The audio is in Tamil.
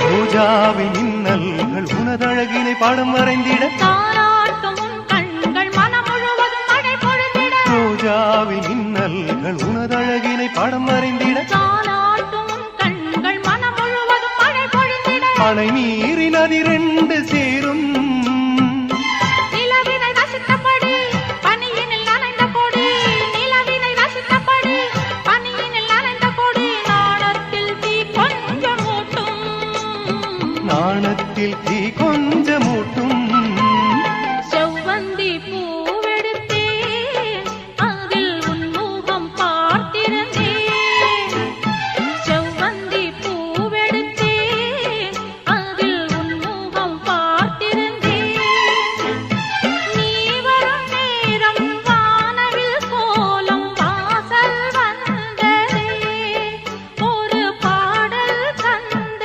ரோஜாவின் மின்னல்கள் உனதழகினை பாடம் வரைந்திட தாராட்டும் உன் கண்கள் மனம் முழுவதும் மழை பொழிந்திட ரோஜாவின் மின்னல்கள் உனதழகினை பாடம் வரைந்திட தாராட்டும் உன் கண்கள் மனம் முழுவதும் மழை பொழிந்திட அணை நீரி நதி ரெண்டு சேரும் நிலவினை ரசித்தபடி பனியினில் நனைந்த கொடி நிலவினை ரசித்தபடி பனியினில் நனைந்த கொடி நாணத்தில் தீ கொஞ்சம் மூட்டும் நாணத்தில் தீ கொஞ்சமூட்டும்